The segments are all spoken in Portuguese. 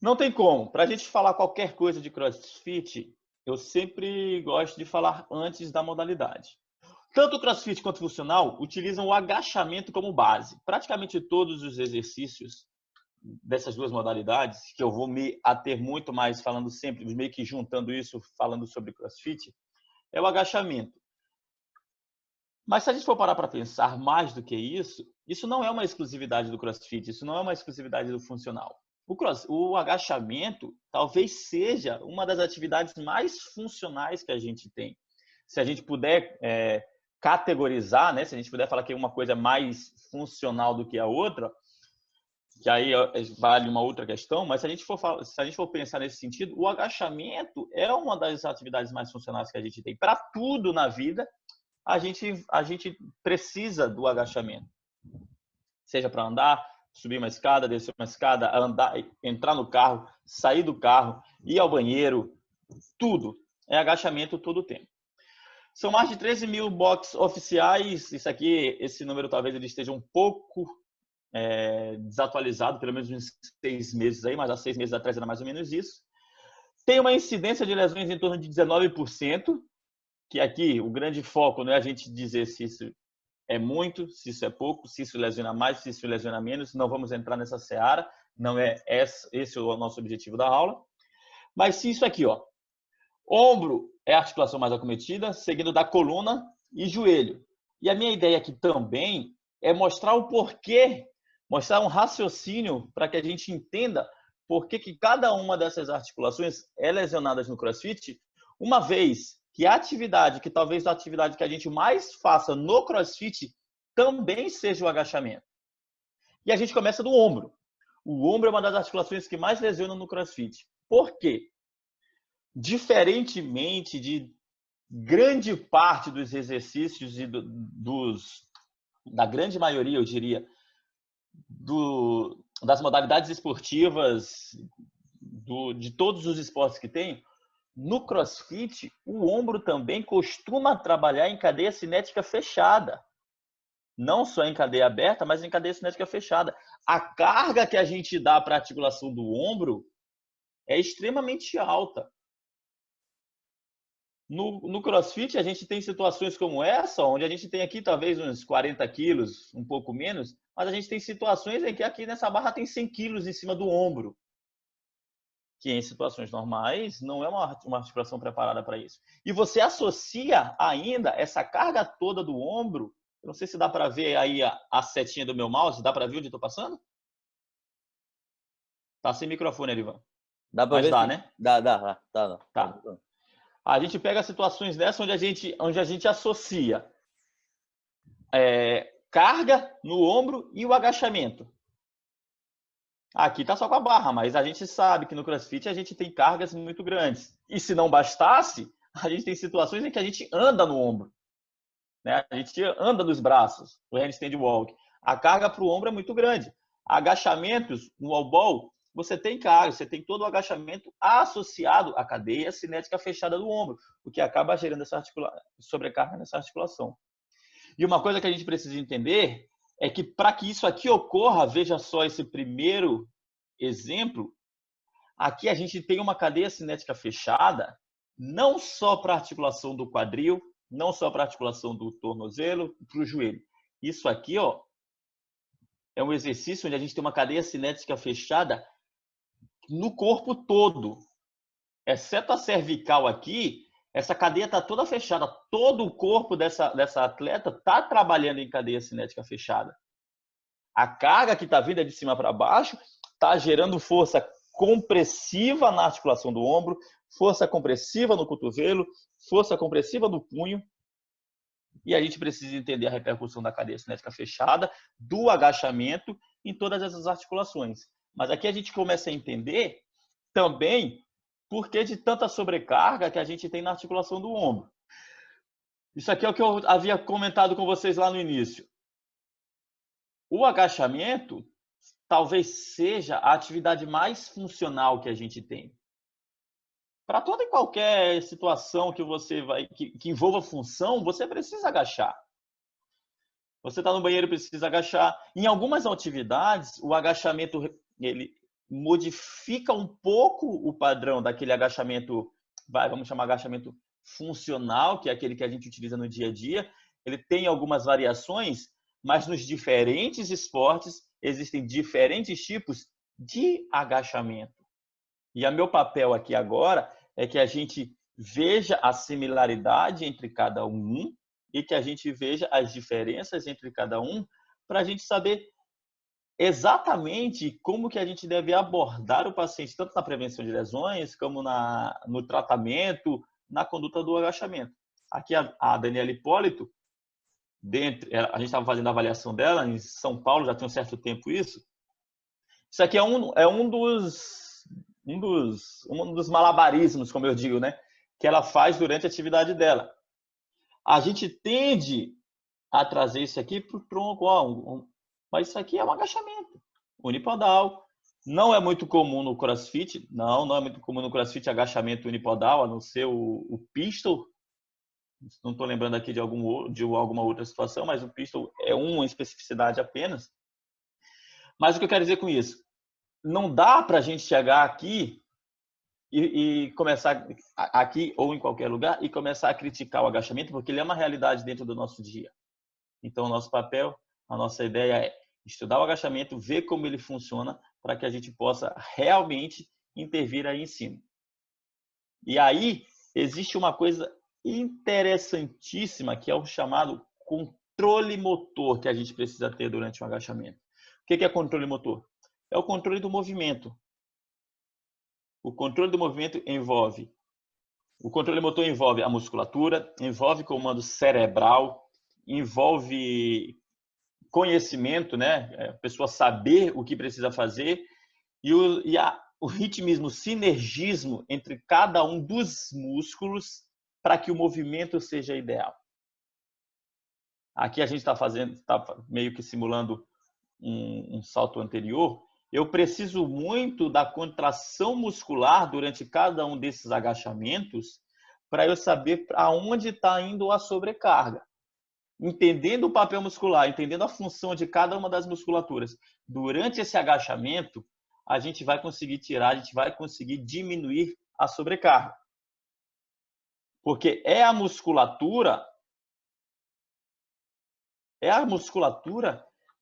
Não tem como. Para a gente falar qualquer coisa de CrossFit, eu sempre gosto de falar antes da modalidade. Tanto o CrossFit quanto o funcional utilizam o agachamento como base. Praticamente todos os exercícios dessas duas modalidades, que eu vou me ater muito mais falando sempre, meio que juntando isso, falando sobre CrossFit, é o agachamento. Mas se a gente for parar para pensar mais do que isso não é uma exclusividade do CrossFit, isso não é uma exclusividade do funcional. O agachamento talvez seja uma das atividades mais funcionais que a gente tem. Se a gente puder categorizar, né? Se a gente puder falar que uma coisa é mais funcional do que a outra, que aí vale uma outra questão, mas se a gente for pensar nesse sentido, o agachamento é uma das atividades mais funcionais que a gente tem. Para tudo na vida, a gente precisa do agachamento. Seja para andar, subir uma escada, descer uma escada, andar, entrar no carro, sair do carro, ir ao banheiro, tudo. É agachamento todo o tempo. São mais de 13 mil boxes oficiais. Isso aqui, esse número talvez ele esteja um pouco desatualizado, pelo menos uns 6 meses aí, mas há 6 meses atrás era mais ou menos isso. Tem uma incidência de lesões em torno de 19%, que aqui o grande foco não é a gente dizer se isso é muito, se isso é pouco, se isso lesiona mais, se isso lesiona menos. Não vamos entrar nessa seara, não é esse o nosso objetivo da aula. Mas se isso aqui, ó, ombro é a articulação mais acometida, seguindo da coluna e joelho. E a minha ideia aqui também é mostrar o porquê, mostrar um raciocínio para que a gente entenda por que cada uma dessas articulações é lesionada no CrossFit, uma vez que a atividade, que talvez a atividade que a gente mais faça no CrossFit também seja o agachamento. E a gente começa do ombro. O ombro é uma das articulações que mais lesionam no CrossFit. Por quê? Diferentemente de grande parte dos exercícios e da grande maioria, eu diria, das modalidades esportivas, de todos os esportes que tem, no CrossFit, o ombro também costuma trabalhar em cadeia cinética fechada. Não só em cadeia aberta, mas em cadeia cinética fechada. A carga que a gente dá para a articulação do ombro é extremamente alta. No CrossFit, a gente tem situações como essa, onde a gente tem aqui talvez uns 40 quilos, um pouco menos, mas a gente tem situações em que aqui nessa barra tem 100 quilos em cima do ombro, que em situações normais não é uma articulação preparada para isso. E você associa ainda essa carga toda do ombro, eu não sei se dá para ver aí a setinha do meu mouse, dá para ver onde estou passando? Tá sem microfone, Elivan. Dá pra Mas ver dá, sim. né? Dá. Tá. A gente pega situações dessas onde a gente associa carga no ombro e o agachamento. Aqui está só com a barra, mas a gente sabe que no CrossFit a gente tem cargas muito grandes. E se não bastasse, a gente tem situações em que a gente anda no ombro, né? A gente anda nos braços, o handstand walk. A carga para o ombro é muito grande. Agachamentos no wall ball, você tem carga, você tem todo o agachamento associado à cadeia cinética fechada do ombro, o que acaba gerando essa sobrecarga nessa articulação. E uma coisa que a gente precisa entender é que para que isso aqui ocorra, veja só esse primeiro exemplo, aqui a gente tem uma cadeia cinética fechada, não só para a articulação do quadril, não só para a articulação do tornozelo, para o joelho. Isso aqui, ó, é um exercício onde a gente tem uma cadeia cinética fechada no corpo todo. Exceto a cervical aqui, essa cadeia está toda fechada. Todo o corpo dessa atleta está trabalhando em cadeia cinética fechada. A carga que está vindo de cima para baixo está gerando força compressiva na articulação do ombro, força compressiva no cotovelo, força compressiva no punho. E a gente precisa entender a repercussão da cadeia cinética fechada, do agachamento em todas essas articulações. Mas aqui a gente começa a entender também por que de tanta sobrecarga que a gente tem na articulação do ombro. Isso aqui é o que eu havia comentado com vocês lá no início. O agachamento talvez seja a atividade mais funcional que a gente tem. Para toda e qualquer situação que você que envolva função, você precisa agachar. Você está no banheiro, precisa agachar. Em algumas atividades, o agachamento modifica um pouco o padrão daquele agachamento, vamos chamar agachamento funcional, que é aquele que a gente utiliza no dia a dia. Ele tem algumas variações, mas nos diferentes esportes existem diferentes tipos de agachamento. E o meu papel aqui agora é que a gente veja a similaridade entre cada um e que a gente veja as diferenças entre cada um, para a gente saber exatamente como que a gente deve abordar o paciente, tanto na prevenção de lesões, como no tratamento, na conduta do agachamento. Aqui a Daniela Hipólito, a gente estava fazendo a avaliação dela em São Paulo, já tem um certo tempo isso. Isso aqui é um dos malabarismos, como eu digo, né, que ela faz durante a atividade dela. A gente tende a trazer isso aqui para o tronco, mas isso aqui é um agachamento unipodal. Não é muito comum no CrossFit, não é muito comum no CrossFit agachamento unipodal, a não ser o pistol. Não estou lembrando aqui de alguma outra situação, mas o pistol é uma especificidade apenas. Mas o que eu quero dizer com isso? Não dá para a gente chegar aqui e começar aqui ou em qualquer lugar e começar a criticar o agachamento, porque ele é uma realidade dentro do nosso dia. Então, o nosso papel, a nossa ideia é estudar o agachamento, ver como ele funciona, para que a gente possa realmente intervir aí em cima. E aí, existe uma coisa interessantíssima, que é o chamado controle motor que a gente precisa ter durante o agachamento. O que é controle motor? É o controle do movimento. O controle do movimento envolve... O controle motor envolve a musculatura, envolve comando cerebral, envolve conhecimento, né? A pessoa saber o que precisa fazer e o ritmismo, o sinergismo entre cada um dos músculos para que o movimento seja ideal. Aqui a gente está meio que simulando um salto anterior. Eu preciso muito da contração muscular durante cada um desses agachamentos para eu saber para onde está indo a sobrecarga. Entendendo o papel muscular, entendendo a função de cada uma das musculaturas, durante esse agachamento, a gente vai conseguir tirar, a gente vai conseguir diminuir a sobrecarga. Porque é a musculatura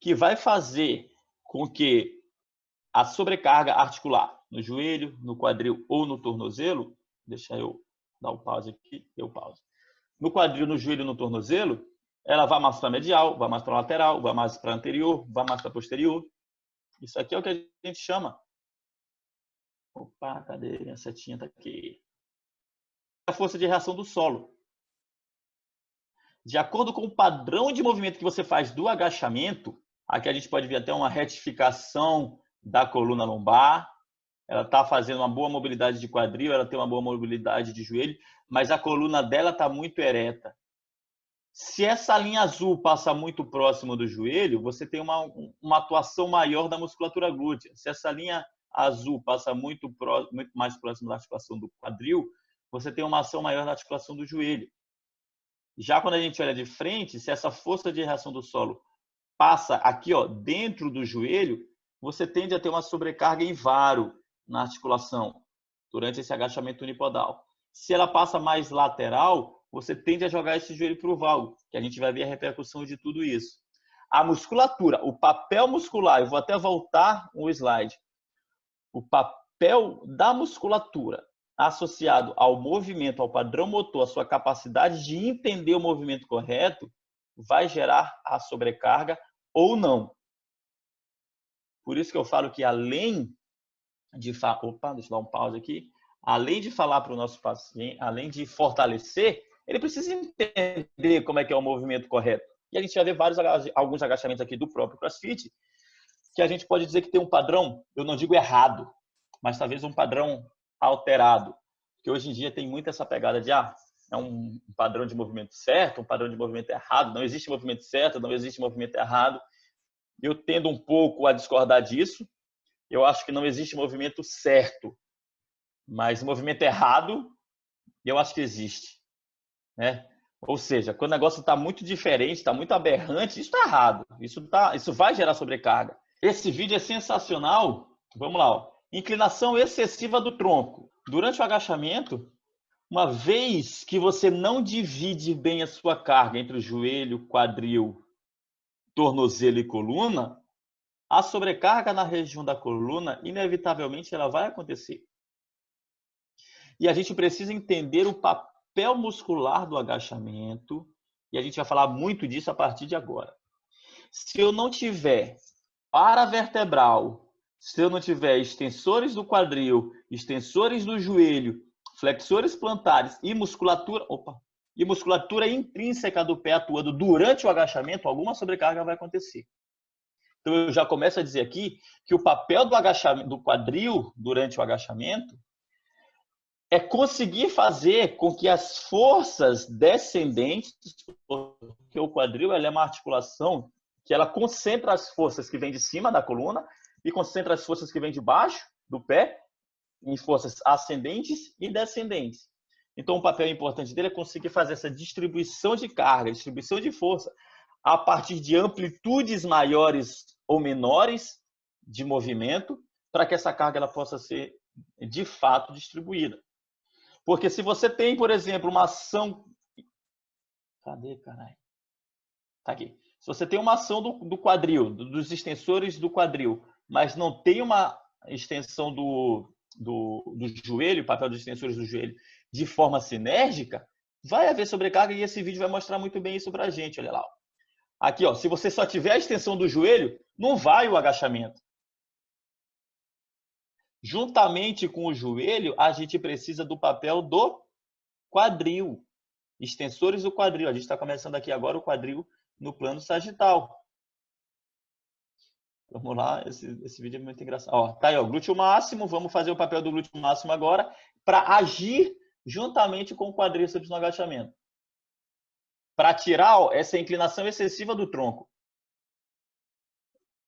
que vai fazer com que a sobrecarga articular no joelho, no quadril ou no tornozelo, deixa eu dar um pause aqui, eu pauso. No quadril, no joelho, no tornozelo, ela vai mais para medial, vai mais para lateral, vai mais para anterior, vai mais para posterior. Isso aqui é o que a gente chama. Opa, cadê? A setinha está aqui. A força de reação do solo. De acordo com o padrão de movimento que você faz do agachamento, aqui a gente pode ver até uma retificação da coluna lombar. Ela está fazendo uma boa mobilidade de quadril, ela tem uma boa mobilidade de joelho, mas a coluna dela está muito ereta. Se essa linha azul passa muito próximo do joelho, você tem uma atuação maior da musculatura glútea. Se essa linha azul passa muito mais próximo da articulação do quadril, você tem uma ação maior na articulação do joelho. Já quando a gente olha de frente, se essa força de reação do solo passa aqui, ó, dentro do joelho, você tende a ter uma sobrecarga em varo na articulação durante esse agachamento unipodal. Se ela passa mais lateral, você tende a jogar esse joelho para o valgo, que a gente vai ver a repercussão de tudo isso. A musculatura, o papel muscular, eu vou até voltar um slide. O papel da musculatura associado ao movimento, ao padrão motor, à sua capacidade de entender o movimento correto, vai gerar a sobrecarga ou não. Por isso que eu falo que além de... Opa, deixa eu dar um pause aqui. Além de falar para o nosso paciente, além de fortalecer, ele precisa entender como é que é o movimento correto. E a gente vai ver alguns agachamentos aqui do próprio CrossFit, que a gente pode dizer que tem um padrão, eu não digo errado, mas talvez um padrão alterado. Porque hoje em dia tem muito essa pegada de é um padrão de movimento certo, um padrão de movimento errado. Não existe movimento certo, não existe movimento errado. Eu tendo um pouco a discordar disso. Eu acho que não existe movimento certo, mas movimento errado, eu acho que existe. Né? Ou seja, quando o negócio está muito diferente, está muito aberrante, isso está errado. Isso vai gerar sobrecarga. Esse vídeo é sensacional. Vamos lá. Ó. Inclinação excessiva do tronco. Durante o agachamento, uma vez que você não divide bem a sua carga entre o joelho, quadril, tornozelo e coluna, a sobrecarga na região da coluna, inevitavelmente, ela vai acontecer. E a gente precisa entender o papel muscular do agachamento, e a gente vai falar muito disso a partir de agora. Se eu não tiver paravertebral, se eu não tiver extensores do quadril, extensores do joelho, flexores plantares e musculatura intrínseca do pé atuando durante o agachamento, alguma sobrecarga vai acontecer. Então eu já começo a dizer aqui que o papel do agachamento, do quadril durante o agachamento é conseguir fazer com que as forças descendentes, porque o quadril é uma articulação que ela concentra as forças que vêm de cima da coluna e concentra as forças que vêm de baixo do pé em forças ascendentes e descendentes. Então, o papel importante dele é conseguir fazer essa distribuição de carga, distribuição de força, a partir de amplitudes maiores ou menores de movimento, para que essa carga ela possa ser, de fato, distribuída. Porque se você tem, por exemplo, uma ação... Cadê, caralho? Tá aqui. Se você tem uma ação do quadril, dos extensores do quadril, mas não tem uma extensão do joelho, papel dos extensores do joelho, de forma sinérgica, vai haver sobrecarga e esse vídeo vai mostrar muito bem isso pra gente. Olha lá. Aqui, ó, se você só tiver a extensão do joelho, não vai o agachamento. Juntamente com o joelho, a gente precisa do papel do quadril. Extensores do quadril. A gente está começando aqui agora o quadril no plano sagital. Vamos lá, esse vídeo é muito engraçado. Ó, tá aí, ó, glúteo máximo. Vamos fazer o papel do glúteo máximo agora para agir juntamente com o quadríceps no agachamento. Para tirar essa inclinação excessiva do tronco.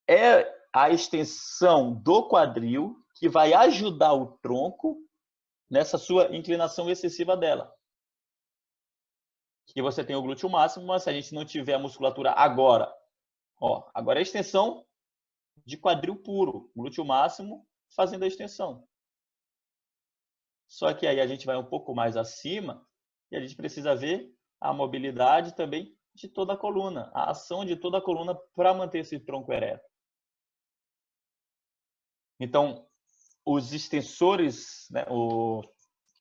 É a extensão do quadril que vai ajudar o tronco nessa sua inclinação excessiva dela. Que você tem o glúteo máximo, mas se a gente não tiver a musculatura agora, ó, agora é a extensão de quadril puro, glúteo máximo fazendo a extensão. Só que aí a gente vai um pouco mais acima e a gente precisa ver a mobilidade também de toda a coluna, a ação de toda a coluna para manter esse tronco ereto. Então, os extensores, né, o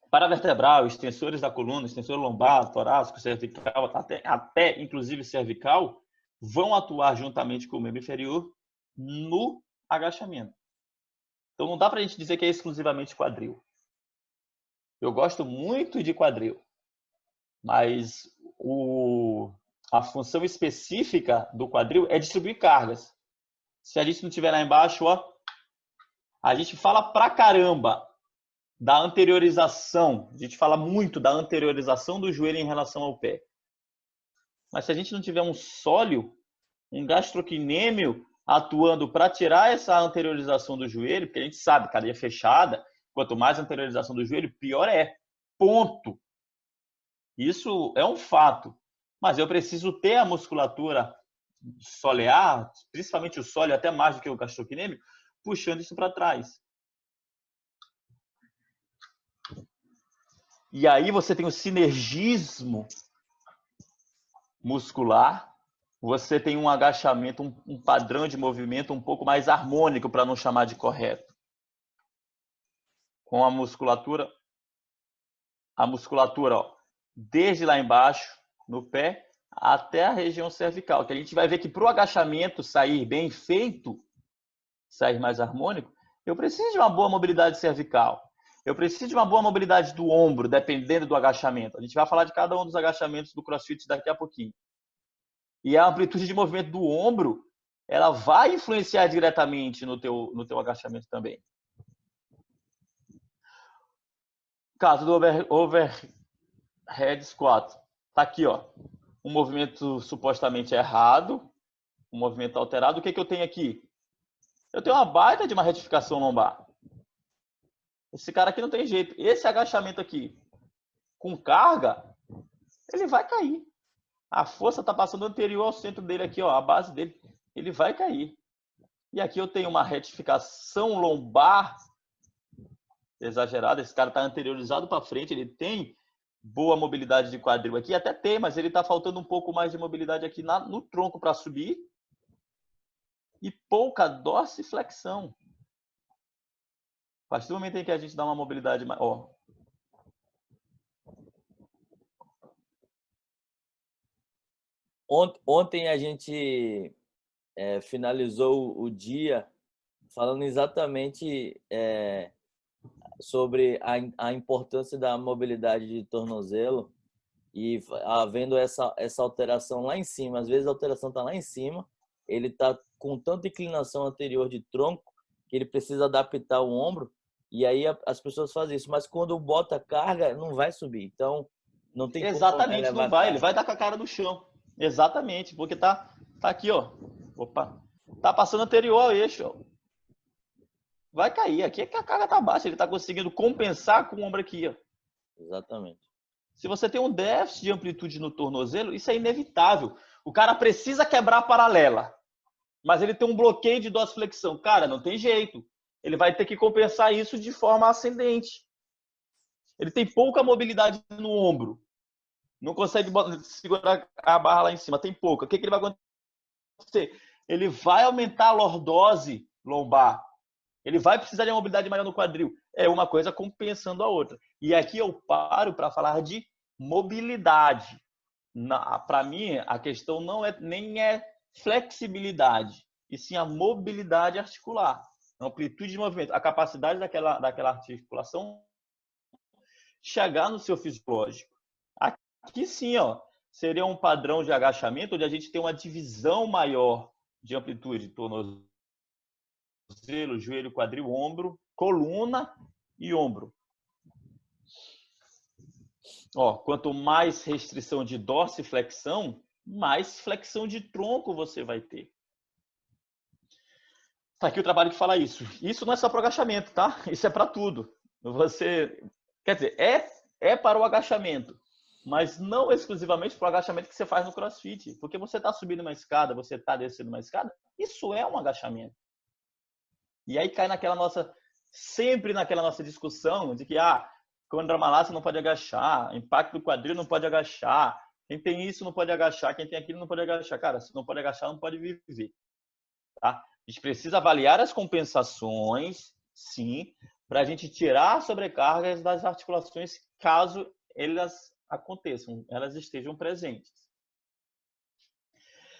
paravertebral, extensores da coluna, extensor lombar, torácico, cervical, até inclusive cervical, vão atuar juntamente com o membro inferior no agachamento. Então não dá para a gente dizer que é exclusivamente quadril. Eu gosto muito de quadril, mas a função específica do quadril é distribuir cargas. Se a gente não tiver lá embaixo, ó, a gente fala pra caramba da anteriorização. A gente fala muito da anteriorização do joelho em relação ao pé. Mas se a gente não tiver um sólio, um gastrocnêmio atuando para tirar essa anteriorização do joelho, porque a gente sabe, cadeia fechada, quanto mais anteriorização do joelho, pior é. Ponto. Isso é um fato. Mas eu preciso ter a musculatura solear, principalmente o sólio, até mais do que o gastrocnêmio, puxando isso para trás. E aí você tem o sinergismo muscular, você tem um agachamento, um padrão de movimento um pouco mais harmônico, para não chamar de correto. Com a musculatura, ó, desde lá embaixo, no pé, até a região cervical. Que a gente vai ver que para o agachamento sair bem feito, sair mais harmônico, eu preciso de uma boa mobilidade cervical. Eu preciso de uma boa mobilidade do ombro, dependendo do agachamento. A gente vai falar de cada um dos agachamentos do CrossFit daqui a pouquinho. E a amplitude de movimento do ombro, ela vai influenciar diretamente no teu agachamento também. Caso do overhead squat. Tá aqui, ó. Um movimento supostamente errado, um movimento alterado. O que eu tenho aqui? Eu tenho uma baita de uma retificação lombar. Esse cara aqui não tem jeito. Esse agachamento aqui, com carga, ele vai cair. A força está passando anterior ao centro dele aqui, ó, a base dele. Ele vai cair. E aqui eu tenho uma retificação lombar exagerada. Esse cara está anteriorizado para frente, ele tem boa mobilidade de quadril aqui, até tem, mas ele está faltando um pouco mais de mobilidade aqui no tronco para subir e pouca dorsiflexão. A partir do momento em que a gente dá uma mobilidade maior, Ontem a gente finalizou o dia falando exatamente sobre a importância da mobilidade de tornozelo e havendo essa alteração lá em cima. Às vezes a alteração está lá em cima, ele está com tanta inclinação anterior de tronco que ele precisa adaptar o ombro, e aí as pessoas fazem isso. Mas quando bota carga, não vai subir. Então, não tem como exatamente, não elevar vai, ele carga. vai dar com a cara no chão. Exatamente, porque tá aqui, ó. Opa. Tá passando anterior ao eixo, ó. Vai cair. Aqui é que a carga tá baixa, ele tá conseguindo compensar com o ombro aqui, ó. Exatamente. Se você tem um déficit de amplitude no tornozelo, isso é inevitável. O cara precisa quebrar a paralela, mas ele tem um bloqueio de dorsiflexão. Cara, não tem jeito. Ele vai ter que compensar isso de forma ascendente. Ele tem pouca mobilidade no ombro. Não consegue segurar a barra lá em cima, tem pouca. O que ele vai acontecer? Ele vai aumentar a lordose lombar. Ele vai precisar de uma mobilidade maior no quadril. É uma coisa compensando a outra. E aqui eu paro para falar de mobilidade. Para mim, a questão nem é flexibilidade, e sim a mobilidade articular. A amplitude de movimento, a capacidade daquela articulação chegar no seu fisiológico. Aqui sim, ó, seria um padrão de agachamento onde a gente tem uma divisão maior de amplitude, tornozelo, joelho, quadril, ombro, coluna e ombro. Ó, quanto mais restrição de dorsiflexão, mais flexão de tronco você vai ter. Tá aqui o trabalho que fala isso. Isso não é só para o agachamento, tá? Isso é para tudo. Quer dizer, é para o agachamento, mas não exclusivamente para o agachamento que você faz no CrossFit, porque você está subindo uma escada, você está descendo uma escada, isso é um agachamento. E aí cai sempre naquela nossa discussão de que condromalácia não pode agachar, impacto do quadril não pode agachar, quem tem isso não pode agachar, quem tem aquilo não pode agachar. Cara, se não pode agachar, não pode viver. Tá? A gente precisa avaliar as compensações, sim, para a gente tirar sobrecargas das articulações caso elas aconteçam, elas estejam presentes.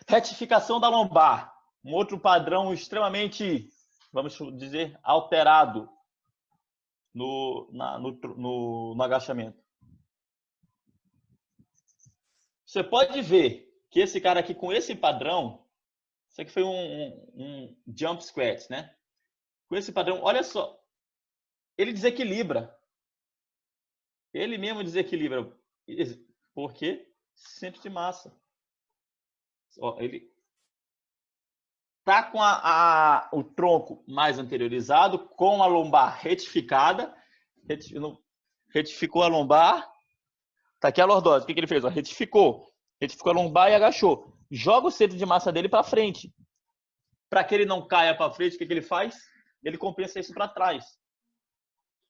Retificação da lombar, um outro padrão extremamente, vamos dizer, alterado no agachamento. Você pode ver que esse cara aqui com esse padrão, isso aqui foi um jump squat, né? Com esse padrão, olha só, ele desequilibra. Ele mesmo desequilibra. Por quê? Centro de massa. Ó, ele tá com o tronco mais anteriorizado, com a lombar retificada. Retificou a lombar. Tá aqui a lordose. O que ele fez? Ó, retificou a lombar e agachou. Joga o centro de massa dele para frente. Para que ele não caia para frente, o que ele faz? Ele compensa isso para trás.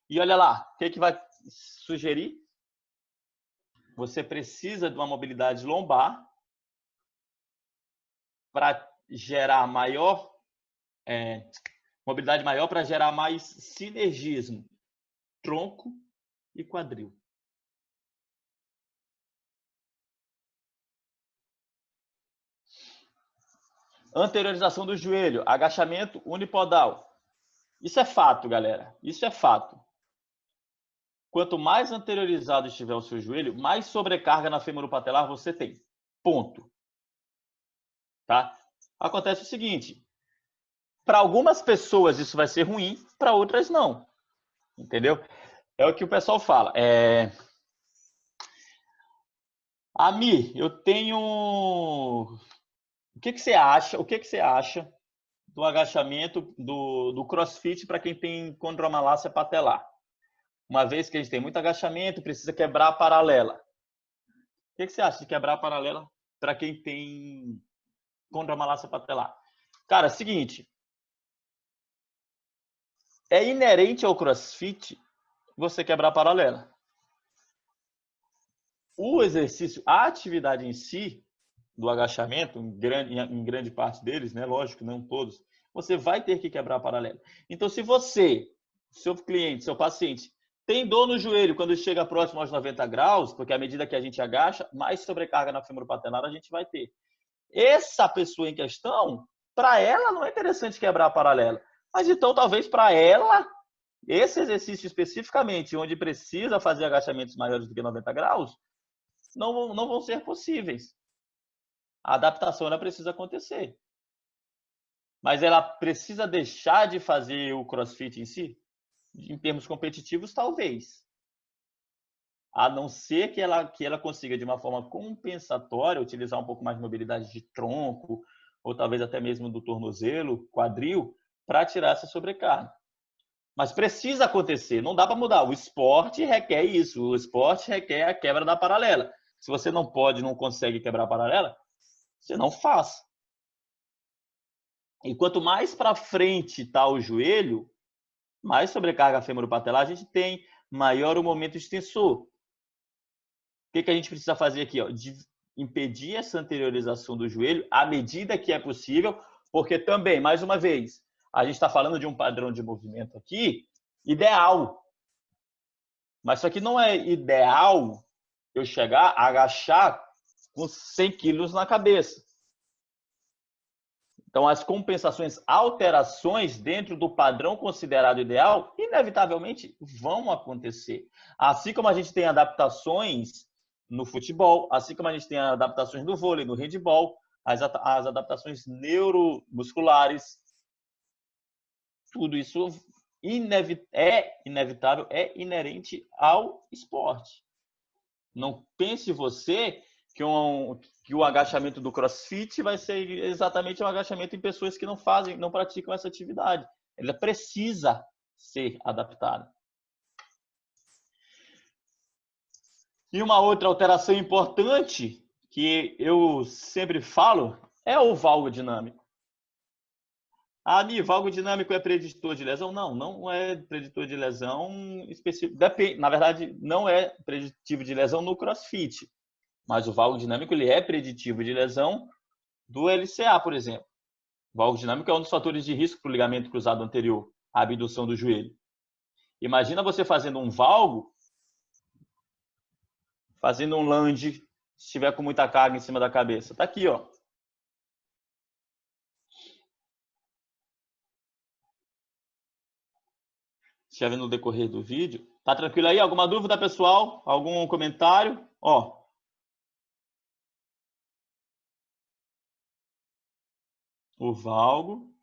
E olha lá, o que vai sugerir? Você precisa de uma mobilidade lombar para gerar mobilidade maior para gerar mais sinergismo, tronco e quadril. Anteriorização do joelho, agachamento unipodal. Isso é fato, galera. Isso é fato. Quanto mais anteriorizado estiver o seu joelho, mais sobrecarga na femoropatelar você tem. Ponto. Tá? Acontece o seguinte, para algumas pessoas isso vai ser ruim, para outras não. Entendeu? É o que o pessoal fala. Ami, eu tenho... O que você acha? O que você acha do agachamento do CrossFit para quem tem condromalácia patelar? Uma vez que a gente tem muito agachamento, precisa quebrar a paralela. O que você acha de quebrar a paralela para quem tem condromalácia patelar? Cara, é o seguinte. É inerente ao CrossFit você quebrar a paralela. O exercício, a atividade em si, do agachamento, em grande parte deles, né? Lógico, não todos, você vai ter que quebrar a paralela. Então, se você, seu cliente, seu paciente, tem dor no joelho quando chega próximo aos 90 graus, porque à medida que a gente agacha, mais sobrecarga na femoropatelar a gente vai ter. Essa pessoa em questão, para ela não é interessante quebrar a paralela. Mas então, talvez para ela, esse exercício especificamente, onde precisa fazer agachamentos maiores do que 90 graus, não vão ser possíveis. A adaptação ela precisa acontecer. Mas ela precisa deixar de fazer o CrossFit em si? Em termos competitivos, talvez. A não ser que ela consiga, de uma forma compensatória, utilizar um pouco mais de mobilidade de tronco, ou talvez até mesmo do tornozelo, quadril, para tirar essa sobrecarga. Mas precisa acontecer, não dá para mudar. O esporte requer isso, o esporte requer a quebra da paralela. Se você não pode, não consegue quebrar a paralela, você não faz. E quanto mais para frente está o joelho, mais sobrecarga femoropatelar a gente tem, maior o momento extensor. O que a gente precisa fazer aqui? Ó? De impedir essa anteriorização do joelho à medida que é possível, porque também, mais uma vez, a gente está falando de um padrão de movimento aqui ideal. Mas isso aqui não é ideal eu chegar a agachar com 100 quilos na cabeça. Então, as compensações, alterações dentro do padrão considerado ideal, inevitavelmente vão acontecer. Assim como a gente tem adaptações no futebol, assim como a gente tem adaptações no vôlei, no handebol, as adaptações neuromusculares, tudo isso é inevitável, é inerente ao esporte. Não pense você que o agachamento do CrossFit vai ser exatamente um agachamento em pessoas que não praticam essa atividade. Ela precisa ser adaptada. E uma outra alteração importante que eu sempre falo é o valgo dinâmico. Ah, valgo dinâmico é preditor de lesão? Não é preditor de lesão específico. Na verdade, não é preditivo de lesão no CrossFit. Mas o valgo dinâmico ele é preditivo de lesão do LCA, por exemplo. O valgo dinâmico é um dos fatores de risco para o ligamento cruzado anterior, a abdução do joelho. Imagina você fazendo um valgo, fazendo um lunge, se estiver com muita carga em cima da cabeça. Está aqui, ó. Se estiver vendo no decorrer do vídeo. Tá tranquilo aí? Alguma dúvida, pessoal? Algum comentário? Ó. O valgo.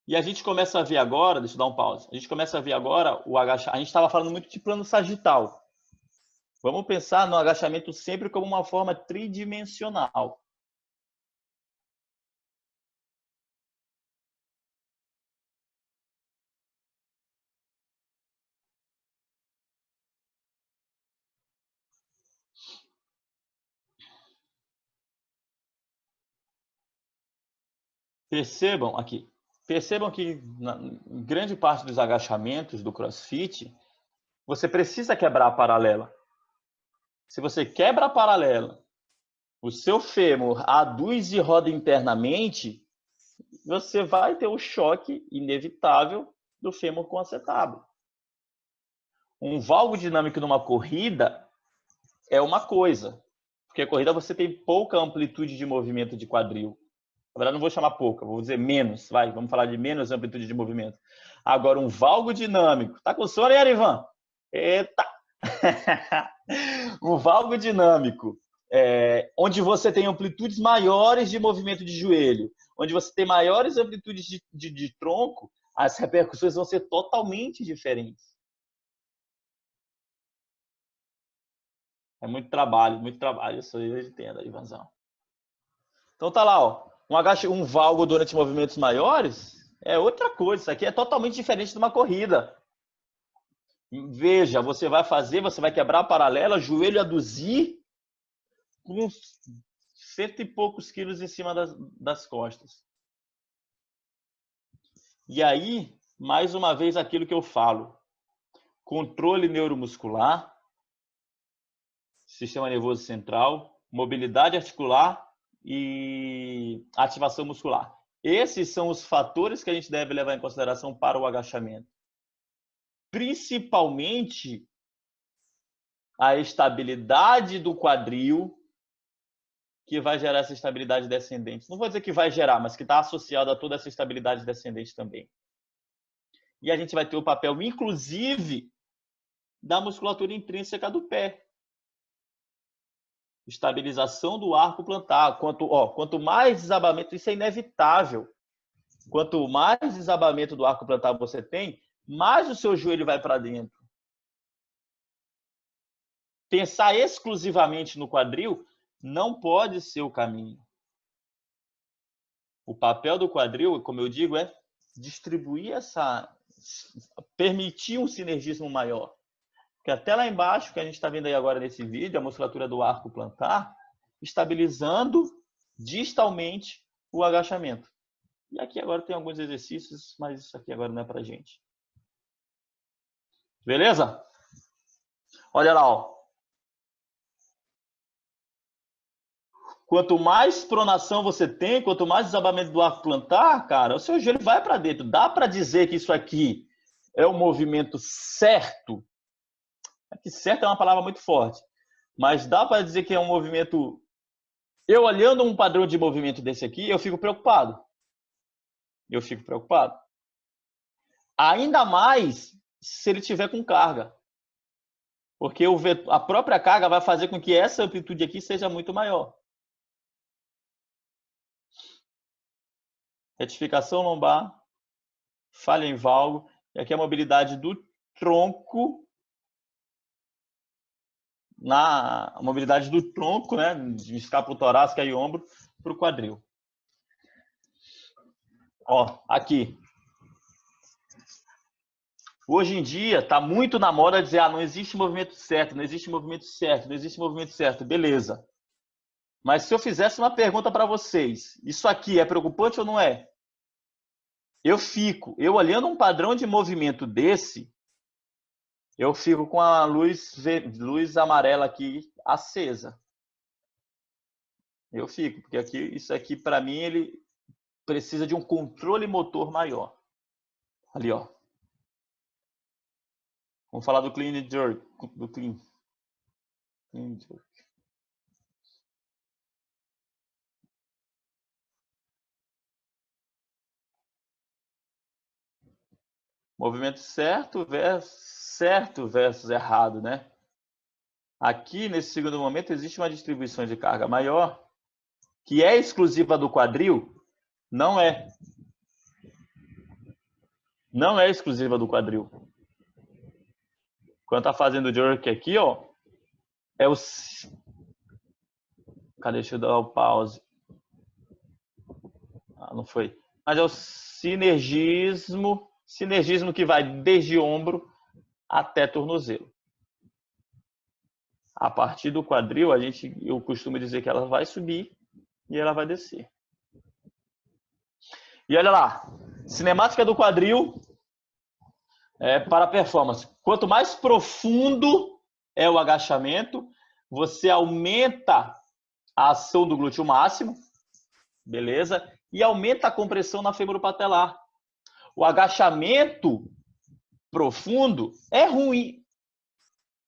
E a gente começa a ver agora, deixa eu dar um pause. A gente começa a ver agora o agachamento. A gente estava falando muito de plano sagital. Vamos pensar no agachamento sempre como uma forma tridimensional. Percebam aqui. Percebam que na grande parte dos agachamentos do CrossFit, você precisa quebrar a paralela. Se você quebra a paralela, o seu fêmur aduz e roda internamente, você vai ter o choque inevitável do fêmur com acetábulo. Um valgo dinâmico numa corrida é uma coisa, porque a corrida você tem pouca amplitude de movimento de quadril. Na verdade, não vou chamar pouca, vou dizer menos. Vamos falar de menos amplitude de movimento. Agora, um valgo dinâmico. Tá com sono aí, Arivan? Eita! Um valgo dinâmico, onde você tem amplitudes maiores de movimento de joelho, onde você tem maiores amplitudes de tronco, as repercussões vão ser totalmente diferentes. É muito trabalho, isso aí eu entendo, Ivanzão. Então tá lá, ó. Um valgo durante movimentos maiores é outra coisa. Isso aqui é totalmente diferente de uma corrida. Veja, você vai quebrar a paralela, joelho aduzir com cento e poucos quilos em cima das costas. E aí, mais uma vez, aquilo que eu falo. controle neuromuscular, sistema nervoso central, mobilidade articular e ativação muscular. Esses são os fatores que a gente deve levar em consideração para o agachamento. Principalmente a estabilidade do quadril, que vai gerar essa estabilidade descendente. Não vou dizer que vai gerar, mas que está associado a toda essa estabilidade descendente também. E a gente vai ter o papel, inclusive, da musculatura intrínseca do pé. Estabilização do arco plantar. Quanto mais desabamento, isso é inevitável. Quanto mais desabamento do arco plantar você tem, mais o seu joelho vai para dentro. Pensar exclusivamente no quadril não pode ser o caminho. O papel do quadril, como eu digo, é distribuir permitir um sinergismo maior. Porque até lá embaixo, que a gente está vendo aí agora nesse vídeo, a musculatura do arco plantar, estabilizando distalmente o agachamento. E aqui agora tem alguns exercícios, mas isso aqui agora não é pra gente. Beleza? Olha lá, ó. Quanto mais pronação você tem, quanto mais desabamento do arco plantar, cara, o seu joelho vai para dentro. Dá para dizer que isso aqui é o movimento certo? Aqui certo é uma palavra muito forte. Mas dá para dizer que é um movimento... Eu olhando um padrão de movimento desse aqui, eu fico preocupado. Eu fico preocupado. Ainda mais se ele tiver com carga. Porque a própria carga vai fazer com que essa amplitude aqui seja muito maior. Retificação lombar, falha em valgo. E aqui a mobilidade do tronco. A mobilidade do tronco, né? De escápula torácica e ombro para o quadril. Ó, aqui. Hoje em dia está muito na moda dizer, não existe movimento certo, não existe movimento certo, não existe movimento certo. Beleza. Mas se eu fizesse uma pergunta para vocês, isso aqui é preocupante ou não é? Eu olhando um padrão de movimento desse, eu fico com a luz amarela aqui acesa. Eu fico, porque isso aqui para mim ele precisa de um controle motor maior. Ali, ó. Vamos falar do clean jerk, do clean jerk. Movimento certo versus errado, né? Aqui, nesse segundo momento, existe uma distribuição de carga maior, que é exclusiva do quadril? Não é. Não é exclusiva do quadril. Quando tá fazendo jerk aqui, ó, é o... Cadê? Deixa eu dar o pause. Não foi. Mas é o sinergismo que vai desde ombro até tornozelo. A partir do quadril, eu costumo dizer que ela vai subir e ela vai descer. E olha lá, cinemática do quadril para performance. Quanto mais profundo é o agachamento, você aumenta a ação do glúteo máximo, beleza? E aumenta a compressão na femoropatelar. O agachamento profundo é ruim,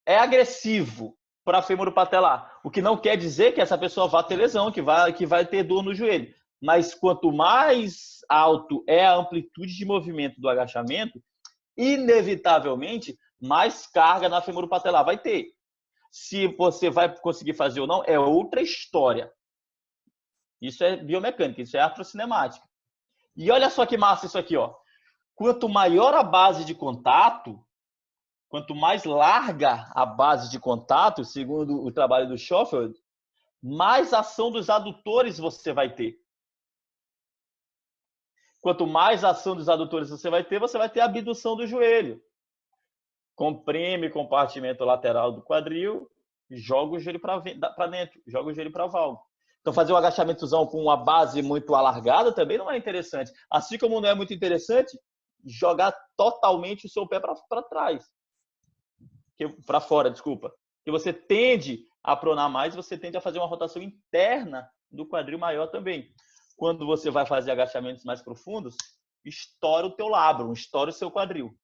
é agressivo para a femoropatelar. O que não quer dizer que essa pessoa vá ter lesão, que vai ter dor no joelho. Mas quanto mais alto é a amplitude de movimento do agachamento, inevitavelmente, mais carga na femoropatelar vai ter. Se você vai conseguir fazer ou não, é outra história. Isso é biomecânica, isso é artrocinemática. E olha só que massa isso aqui, ó. Quanto maior a base de contato, quanto mais larga a base de contato, segundo o trabalho do Schofield, mais ação dos adutores você vai ter. Quanto mais ação dos adutores você vai ter a abdução do joelho. Comprime o compartimento lateral do quadril, joga o joelho para dentro, joga o joelho para a válvula. Então, fazer um agachamentozão com uma base muito alargada também não é interessante. Assim como não é muito interessante jogar totalmente o seu pé para trás. para fora, desculpa, que você tende a pronar mais, você tende a fazer uma rotação interna do quadril maior também. Quando você vai fazer agachamentos mais profundos, estoura o teu labrum, estoura o seu quadril.